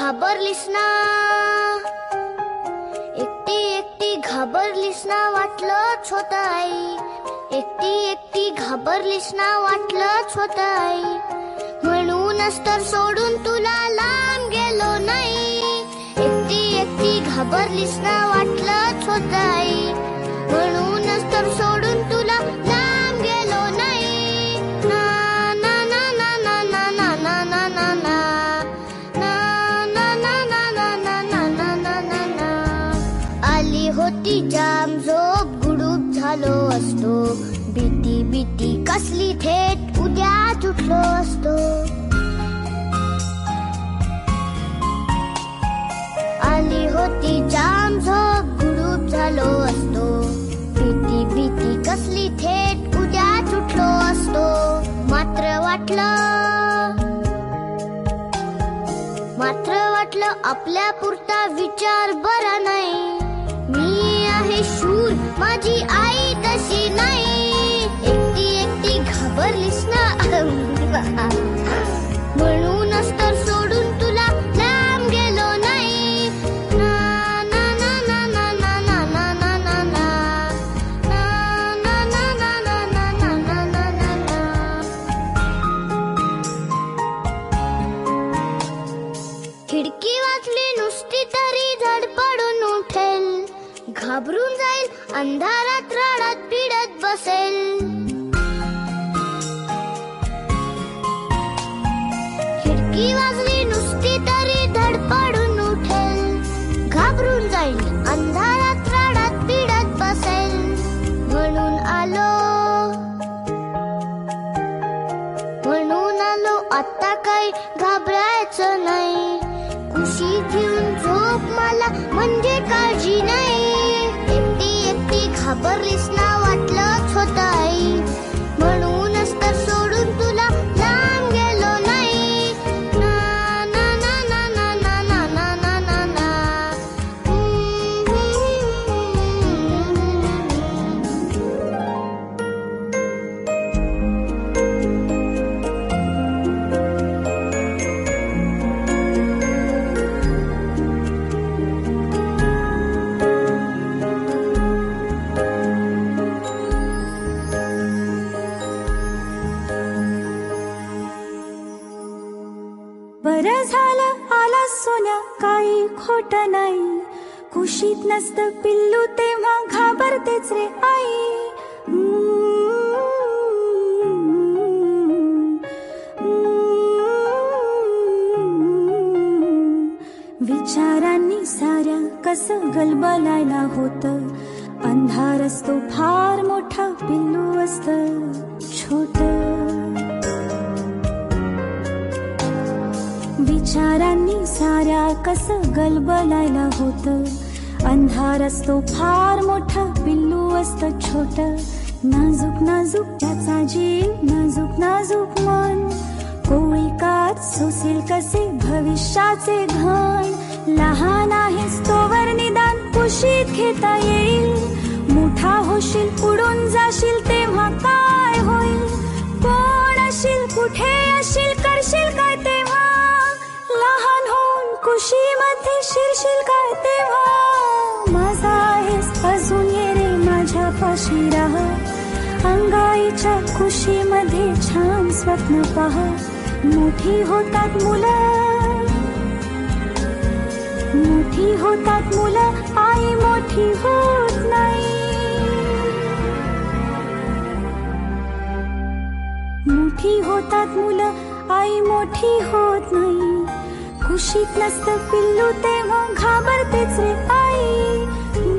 घाबरलीस ना, एकटी एकटी घाबरलीस ना, वाटलंच होतं आई. एकटी एकटी घाबरलीस ना, वाटलंच होतं आई. म्हणूनच तर सोडून तुला लांब गेलो नाही. एकटी एकटी घाबरलीस ना, वाटलंच होतं आई. म्हणूनच तर सोडून तुला लांब गेलो नाही. ना ना ना ना ना ना ना ना ना ना ना आली होती जाम झोप, गुडूप झालो असतो. भीती भीती कसली थेट उद्याच उठलो असतो. आली होती जाम झोप, गुडूप झालो असतो. भीती भीती कसली थेट उद्याच उठलो असतो. मात्र वाटलं आपल्या पुरता विचार बरा नाही. मी आहे शूर, माझी आई तशी नाही. एकटी एकटी घाबरलीस ना, म्हणूनच तर सोडून तुला लांब गेलो नाही. ना ना ना ना ना ना ना ना ना ना ना ना ना ना ना ना. खिडकी वाचली नुसती तरी धडपडून उठेल. घाबरून जाईल, अंधारात रडत पिडत बसेल. खिडकी वाजली नुसती तरी धडपडून उठेल. घाबरून जाईल, अंधारात रडत पिडत बसेल. म्हणून आलो आता काही घाबरायचं नाही. कुशीत घेऊन झोप मला म्हणजे काळजी नाही. एकटी एकटी घाबरलीस ना, वाटलंच होतं आई. म्हणूनच तर सोडून तुला लांब गेलो नाही. ना ना ना ना ना ना ना ना ना ना. बरं झालं आला सोन्या, काही खोट नाही. कुशीत नसतं पिल्लू तेव्हा घाबरतेच रे आई. विचारांनी साऱ्या कसं गलबलायला होतं. अंधार असतो फार मोठा, पिल्लू असतं छोट. विचारांनी साऱ्या कसं गलबलायला होतं. अंधार असतो फार मोठा, पिल्लू असतं छोट. नाजूक नाजूक त्याचा जीव, नाजूक नाजूक मन. कोळी कात सोसेल कसे भविष्याचे घण. लहान आहेस तोवर निदान कुशीत घेता येईल. मोठा होशील, उडून जाशील तेव्हा काय होईल. कोण अशील, कुठे अशील, करशील काय तेव्हा. लहान होऊन कुशीमध्ये शिरशील काय तेव्हा. माझा आहेस अजून, ये रे माझ्या पाशी राहा. अंगाईच्या कुशीमध्ये छान स्वप्न पहा. मोठी होतात मुलं, मोठी होतात मुलं, आई मोठी होत नाही. मोठी होतात मुलं, आई मोठी होत नाही. कुशीत नसतं पिल्लू तेव्हा घाबरतेच रे आई.